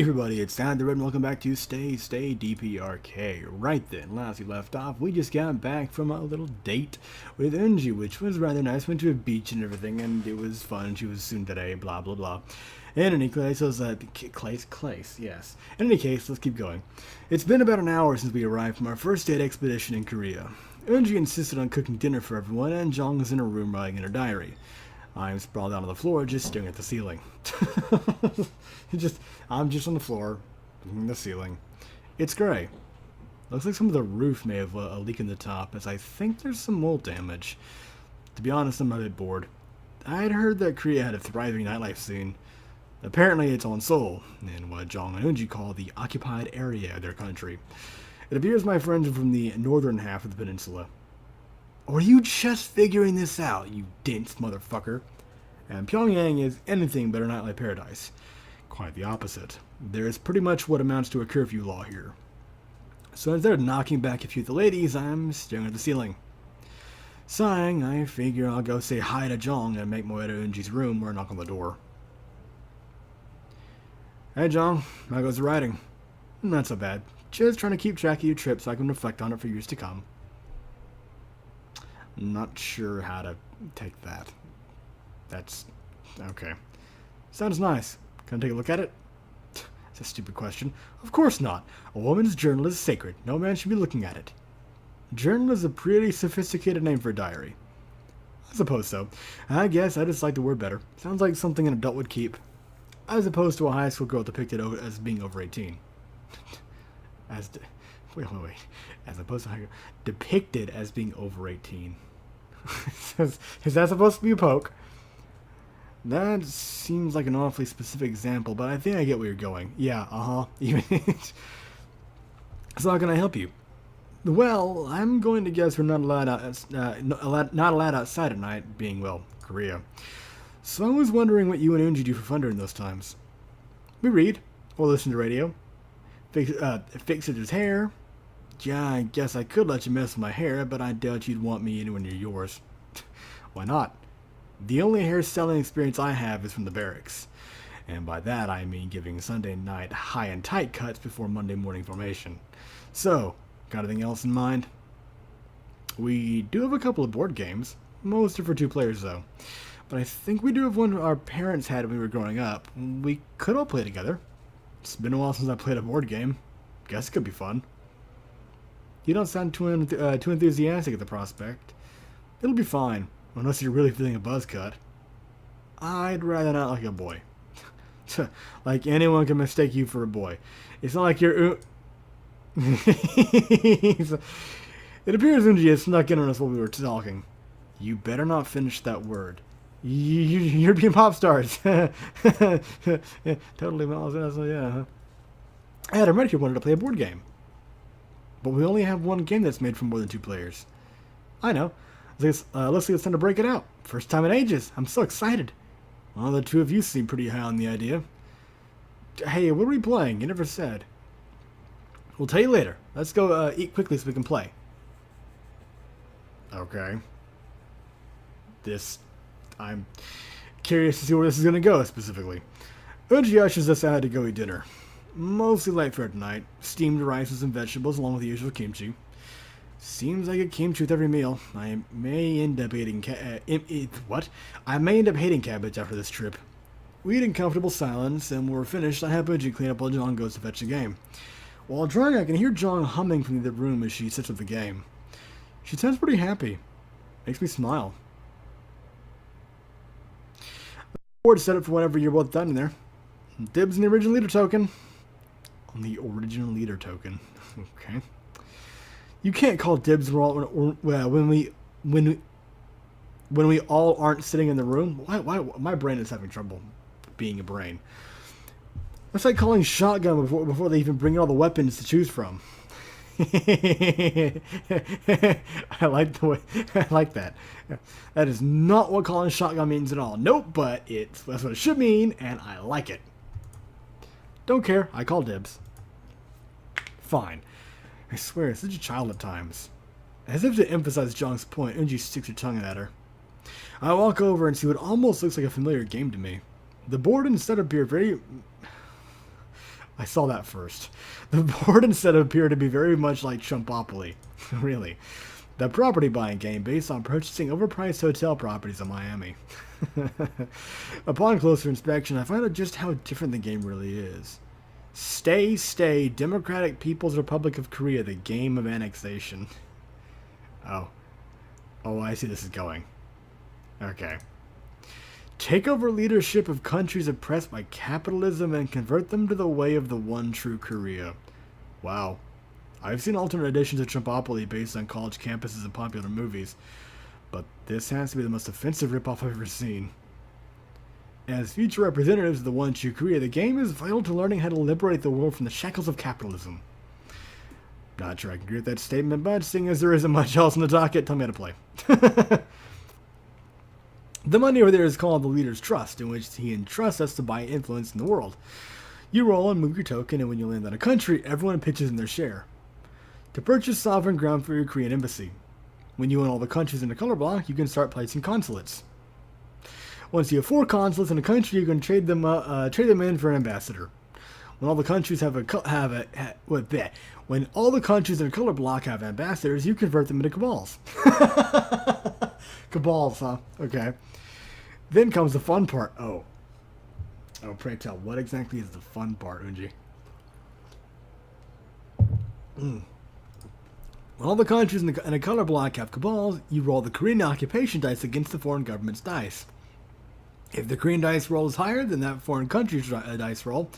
Hey everybody, it's Sad the Red and welcome back to Stay DPRK. Right then, last we left off, we just got back from a little date with Unji, which was rather nice. Went to a beach and everything, and it was fun. She was soon today, blah blah blah. In any case, yes. In any case, let's keep going. It's been about an hour since we arrived from our first date expedition in Korea. Unji insisted on cooking dinner for everyone, and Jong is in her room writing in her diary. I'm sprawled out on the floor, just staring at the ceiling. I'm just on the floor, looking at the ceiling. It's gray. Looks like some of the roof may have a leak in the top, as I think there's some mold damage. To be honest, I'm a bit bored. I'd heard that Korea had a thriving nightlife scene. Apparently, it's on Seoul, in what Jong and Unji call the occupied area of their country. It appears my friends are from the northern half of the peninsula. Or are you just figuring this out, you dense motherfucker? And Pyongyang is anything but a nightlife paradise. Quite the opposite. There is pretty much what amounts to a curfew law here. So instead of knocking back a few of the ladies, I'm staring at the ceiling. Sighing, I figure I'll go say hi to Jong and make my way to Unji's room or knock on the door. Hey Jong, how goes the writing? Not so bad. Just trying to keep track of your trip so I can reflect on it for years to come. Not sure how to take that. That's okay. Sounds nice. Can I take a look at it? It's a stupid question. Of course not. A woman's journal is sacred. No man should be looking at it. Journal is a pretty sophisticated name for a diary. I suppose so. I guess I just like the word better. Sounds like something an adult would keep. As opposed to a high school girl depicted as being over 18. Wait. As opposed to depicted as being over 18. Is that supposed to be a poke? That seems like an awfully specific example, but I think I get where you're going. Yeah, So how can I help you? Well, I'm going to guess we're not allowed outside at night, being, well, Korea. So I was wondering what you and Unji do for fun during those times. We read, or listen to radio. Fix his hair. Yeah, I guess I could let you mess with my hair, but I doubt you'd want me anywhere near yours. Why not? The only hairstyling experience I have is from the barracks. And by that I mean giving Sunday night high and tight cuts before Monday morning formation. So, got anything else in mind? We do have a couple of board games. Most are for 2 players though. But I think we do have one our parents had when we were growing up. We could all play together. It's been a while since I played a board game. Guess it could be fun. You don't sound too enthusiastic at the prospect. It'll be fine, unless you're really feeling a buzz cut. I'd rather not like a boy. Like anyone can mistake you for a boy. It's not like you're... It appears Unji has snuck in on us while we were talking. You better not finish that word. You're being pop stars. Totally, yeah. Adam, ready if you wanted to play a board game. But we only have one game that's made for more than 2 players. I know. Looks like it's time to break it out. First time in ages. I'm so excited. Well, the 2 of you seem pretty high on the idea. Hey, what are we playing? You never said. We'll tell you later. Let's go eat quickly so we can play. Okay. I'm curious to see where this is going to go, specifically. Unji ushers us out to go eat dinner. Mostly light fare tonight. Steamed rice with some vegetables along with the usual kimchi. Seems I get kimchi with every meal. I may end up hating cabbage after this trip. We eat in comfortable silence, and when we're finished, I have Unji clean up while Jong goes to fetch the game. While drawing, I can hear Jong humming from the other room as she sits with the game. She sounds pretty happy. Makes me smile. Board set up for whenever you're both done in there. Dibs on the original leader token. On the original leader token. Okay. You can't call dibs when we all aren't sitting in the room. Why my brain is having trouble being a brain. That's like calling shotgun before they even bring in all the weapons to choose from. I like that. That is not what calling shotgun means at all. Nope, but that's what it should mean, and I like it. Don't care. I call dibs. Fine. I swear, such a child at times. As if to emphasize Jong's point, Unji sticks her tongue at her. I walk over and see what almost looks like a familiar game to me. The board and setup appear very... I saw that first. The board instead appeared to be very much like Trumpopoly. Really. The property buying game based on purchasing overpriced hotel properties in Miami. Upon closer inspection, I find out just how different the game really is. Stay, Democratic People's Republic of Korea, the game of annexation. Oh. Oh, I see this is going. Okay. Take over leadership of countries oppressed by capitalism and convert them to the way of the one true Korea. Wow. I've seen alternate editions of Trumpopoly based on college campuses and popular movies, but this has to be the most offensive ripoff I've ever seen. As future representatives of the one true Korea, the game is vital to learning how to liberate the world from the shackles of capitalism. Not sure I can agree with that statement, but seeing as there isn't much else in the docket, tell me how to play. The money over there is called the Leader's Trust, in which he entrusts us to buy influence in the world. You roll and move your token, and when you land on a country, everyone pitches in their share. To purchase sovereign ground for your Korean embassy. When you own all the countries in the color block, you can start placing consulates. Once you have 4 consulates in a country, you can trade them in for an ambassador. When all the countries when all the countries in a color block have ambassadors, you convert them into cabals. Cabals, huh? Okay. Then comes the fun part. Oh, pray tell, what exactly is the fun part, Unji? When all the countries in a color block have cabals, you roll the Korean occupation dice against the foreign government's dice. If the Korean dice roll is higher than that foreign country's dice roll,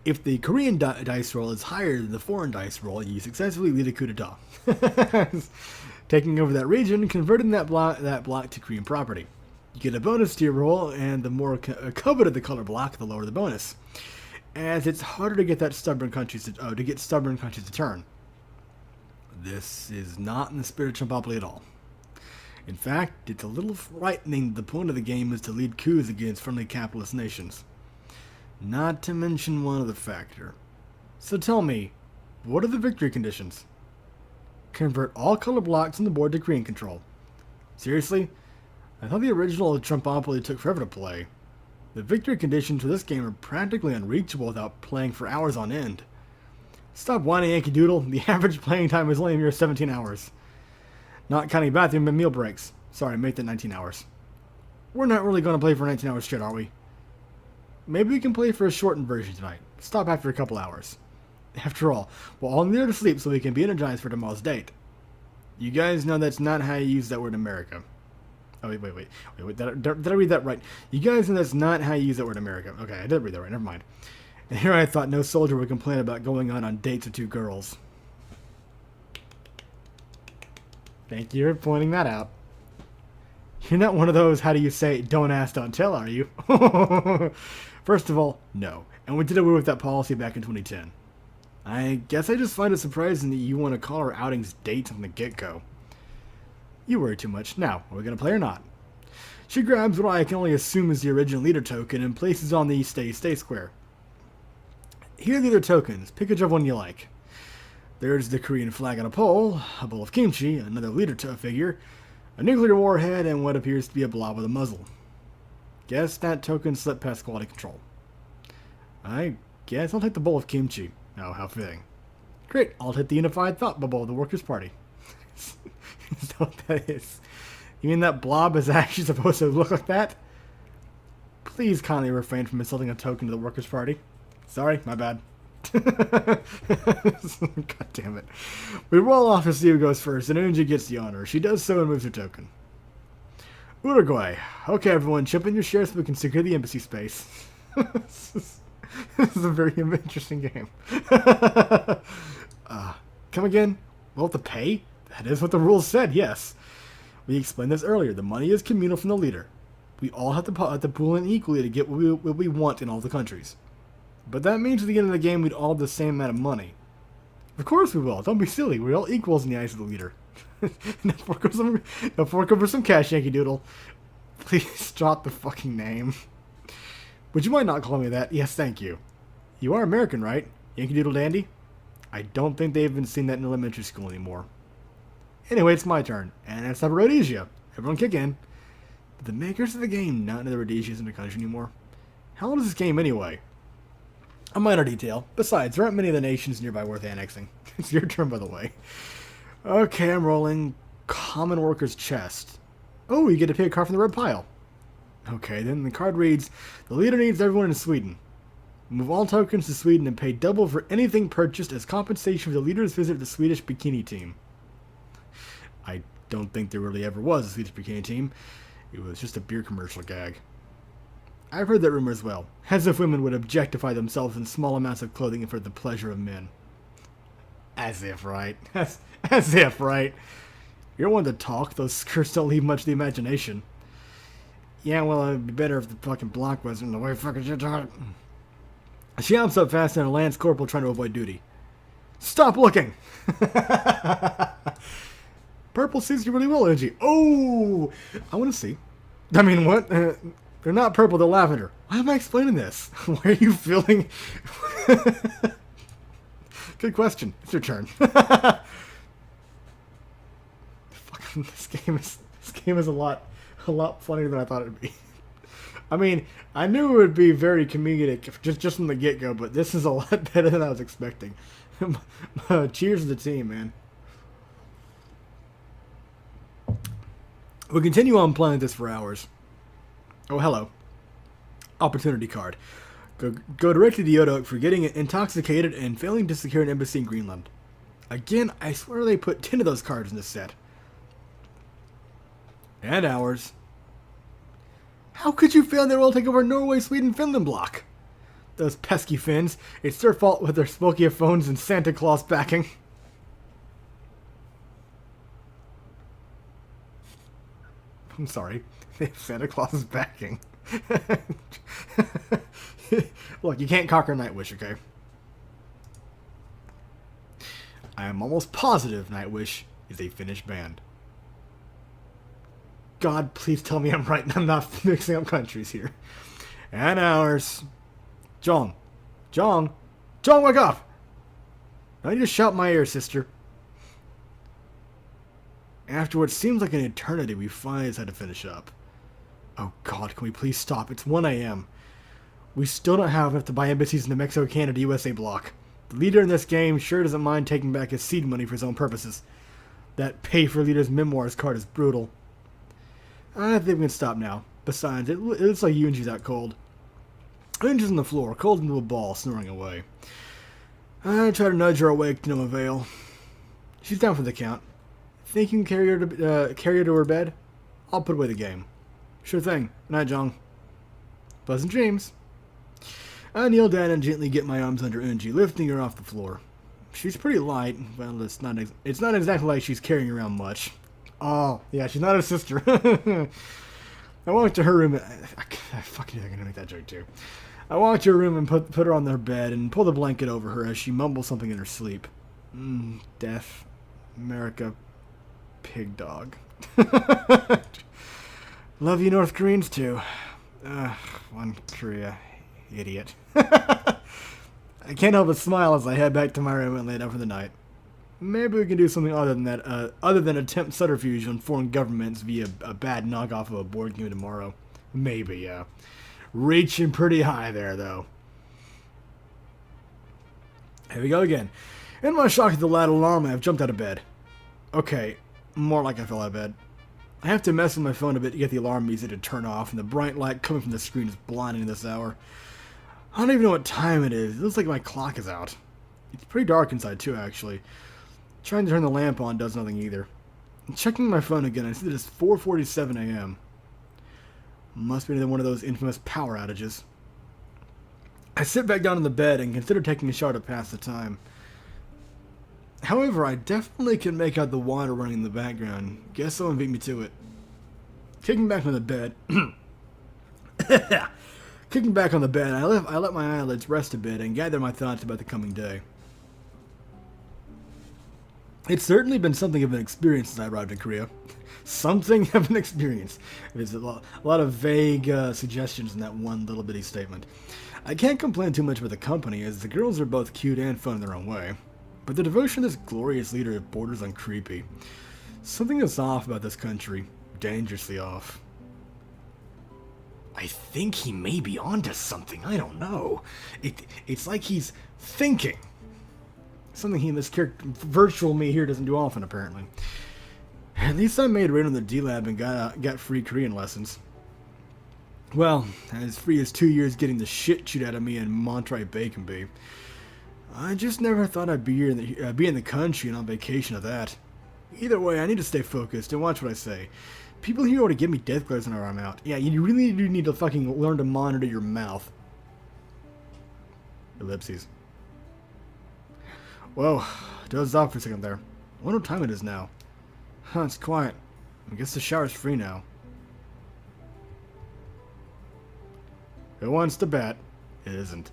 if the Korean dice roll is higher than the foreign dice roll, you successfully lead a coup d'etat. Taking over that region, converting that block to Korean property. You get a bonus to your roll, and the more coveted the color block, the lower the bonus. As it's harder to get stubborn countries to turn. This is not in the spirit of Trumpopoly at all. In fact, it's a little frightening that the point of the game is to lead coups against friendly capitalist nations. Not to mention one other factor. So tell me, what are the victory conditions? Convert all color blocks on the board to Korean control. Seriously? I thought the original Trumpopoly took forever to play. The victory conditions for this game are practically unreachable without playing for hours on end. Stop whining, Yankee Doodle. The average playing time is only a mere 17 hours. Not counting bathroom and meal breaks. Sorry, make that 19 hours. We're not really going to play for 19 hours straight, are we? Maybe we can play for a shortened version tonight. Stop after a couple hours. After all, we're all near to sleep so we can be energized for tomorrow's date. You guys know that's not how you use that word in America. Oh, wait. Did I read that right? You guys know that's not how you use that word in America. Okay, I did read that right. Never mind. And here I thought no soldier would complain about going on dates with 2 girls. Thank you for pointing that out. You're not one of those, how do you say, don't ask, don't tell, are you? First of all, no. And we did away with that policy back in 2010. I guess I just find it surprising that you want to call our outings dates from the get-go. You worry too much. Now, are we going to play or not? She grabs what I can only assume is the original leader token and places on the stay square. Here are the other tokens. Pick whichever one you like. There's the Korean flag on a pole, a bowl of kimchi, another leader figure, a nuclear warhead, and what appears to be a blob with a muzzle. Guess that token slipped past quality control. I guess I'll take the bowl of kimchi. Oh, how fitting. Great, I'll take the unified thought bubble of the Workers' Party. Is that what that is? You mean that blob is actually supposed to look like that? Please kindly refrain from insulting a token to the Workers' Party. Sorry, my bad. God damn it. We roll off to see who goes first, and Unji gets the honor. She does so and moves her token. Uruguay. Okay, everyone, chip in your share so we can secure the embassy space. This is a very interesting game. Come again? We'll have to pay? That is what the rules said, yes. We explained this earlier. The money is communal from the leader. We all have to pool in equally to get what we want in all the countries. But that means at the end of the game, we'd all have the same amount of money. Of course we will. Don't be silly. We're all equals in the eyes of the leader. Now fork over some cash, Yankee Doodle. Please drop the fucking name. Would you mind not calling me that? Yes, thank you. You are American, right? Yankee Doodle Dandy? I don't think they've even seen that in elementary school anymore. Anyway, it's my turn. And it's not Rhodesia. Everyone kick in. Did the makers of the game not know the Rhodesia's in the country anymore? How old is this game anyway? A minor detail. Besides, there aren't many of the nations nearby worth annexing. It's your turn, by the way. Okay, I'm rolling Common Worker's Chest. Oh, you get to pick a card from the red pile. Okay, then the card reads, the leader needs everyone in Sweden. Move all tokens to Sweden and pay double for anything purchased as compensation for the leader's visit to the Swedish bikini team. I don't think there really ever was a Swedish bikini team. It was just a beer commercial gag. I've heard that rumor as well, as if women would objectify themselves in small amounts of clothing for the pleasure of men. As if, right? As if, right? You're one to talk, those skirts don't leave much to the imagination. Yeah, well, it'd be better if the fucking block wasn't the way fucking shit talking. She hops up fast and a Lance Corporal trying to avoid duty. Stop looking! Purple suits you really well, Angie. Oh! I want to see. I mean, what? They're not purple, they're lavender. Why am I explaining this? Why are you feeling... Good question. It's your turn. Fucking, this game is a lot funnier than I thought it would be. I mean, I knew it would be very comedic just from the get-go, but this is a lot better than I was expecting. Cheers to the team, man. We'll continue on playing this for hours. Oh, hello. Opportunity card. Go directly to Yodok for getting intoxicated and failing to secure an embassy in Greenland. Again, I swear they put 10 of those cards in this set. And hours. How could you fail their will take over Norway, Sweden, Finland block? Those pesky Finns. It's their fault with their smoky phones and Santa Claus backing. I'm sorry. Santa Claus is backing. Look, you can't conquer Nightwish, okay? I am almost positive Nightwish is a Finnish band. God, please tell me I'm right and I'm not mixing up countries here. And ours. Jong, wake up! Don't you just shout in my ear, sister. After what seems like an eternity, we finally decided to finish up. Oh God, can we please stop? It's 1 a.m. We still don't have enough to buy embassies in the Mexico, Canada, USA block. The leader in this game sure doesn't mind taking back his seed money for his own purposes. That pay for leader's memoirs card is brutal. I think we can stop now. Besides, it looks like Yunji's out cold. Yunji's on the floor, cold into a ball, snoring away. I try to nudge her awake to no avail. She's down for the count. Think you can carry her to her bed? I'll put away the game. Sure thing. Good night, Jong. Pleasant dreams. I kneel down and gently get my arms under Unji, lifting her off the floor. She's pretty light. Well, it's not exactly like she's carrying around much. Oh, yeah, she's not a sister. I walked to her room. I fucking gonna make that joke too. I walked to her room and put her on their bed and pulled a blanket over her as she mumbled something in her sleep. Death, America, pig dog. Love you, North Koreans too. One Korea, idiot. I can't help but smile as I head back to my room and lay down for the night. Maybe we can do something other than that, other than attempt subterfuge on foreign governments via a bad knockoff of a board game tomorrow. Maybe, yeah. Reaching pretty high there, though. Here we go again. In my shock at the loud alarm, I have jumped out of bed. Okay, more like I fell out of bed. I have to mess with my phone a bit to get the alarm music to turn off, and the bright light coming from the screen is blinding this hour. I don't even know what time it is. It looks like my clock is out. It's pretty dark inside, too, actually. Trying to turn the lamp on does nothing either. Checking my phone again, I see that it's 4:47 a.m. Must be one of those infamous power outages. I sit back down in the bed and consider taking a shower to pass the time. However, I definitely can make out the water running in the background. Guess someone beat me to it. Kicking back on the bed. Kicking back on the bed, I let my eyelids rest a bit and gather my thoughts about the coming day. It's certainly been something of an experience since I arrived in Korea. Something of an experience. There's a lot of vague suggestions in that one little bitty statement. I can't complain too much about the company, as the girls are both cute and fun in their own way. But the devotion of this glorious leader borders on creepy. Something is off about this country. Dangerously off. I think he may be onto something. I don't know. It's like he's thinking. Something he, this virtual me here doesn't do often, apparently. At least I made raid on the D-Lab and got free Korean lessons. Well, as free as 2 years getting the shit chewed out of me in Monterey Bay can be. I just never thought I'd be in the country and on vacation at that. Either way, I need to stay focused and watch what I say. People here ought to give me death glares whenever I'm out. Yeah, you really do need to fucking learn to monitor your mouth. Ellipses. Whoa, dozed off for a second there. I wonder what time it is now. Huh, it's quiet. I guess the shower's free now. Who wants to bet? It isn't.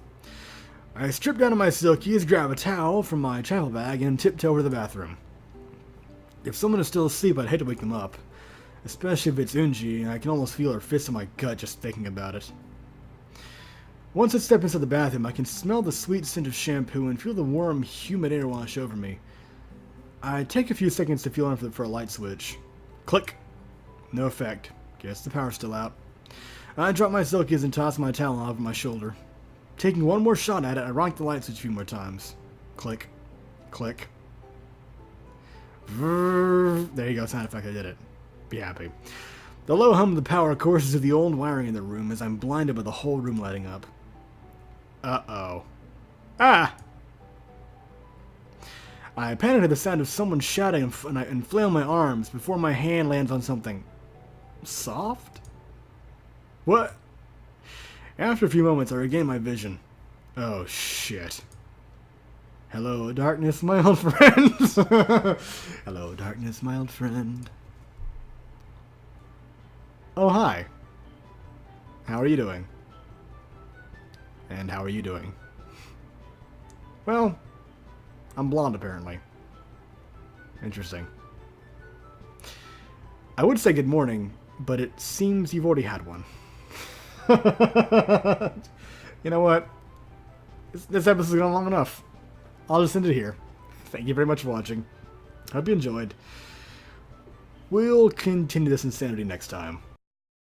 I strip down to my silkies, grab a towel from my travel bag, and tiptoe over to the bathroom. If someone is still asleep, I'd hate to wake them up. Especially if it's Unji, and I can almost feel her fist in my gut just thinking about it. Once I step inside the bathroom, I can smell the sweet scent of shampoo and feel the warm, humid air wash over me. I take a few seconds to feel for a light switch. Click. No effect. Guess the power's still out. I drop my silkies and toss my towel over my shoulder. Taking one more shot at it, I rock the light switch a few more times. Click. Click. There you go, sound effect, I did it. Be happy. The low hum of the power courses through the old wiring in the room as I'm blinded by the whole room lighting up. Uh-oh. Ah! I panic at the sound of someone shouting and flail my arms before my hand lands on something. Soft? What? After a few moments, I regain my vision. Oh, shit. Hello, darkness, my old friend. Hello, darkness, my old friend. Oh, hi. How are you doing? And how are you doing? Well, I'm blonde, apparently. Interesting. I would say good morning, but it seems you've already had one. You know what? This episode's gone long enough. I'll just end it here. Thank you very much for watching. Hope you enjoyed. We'll continue this insanity next time.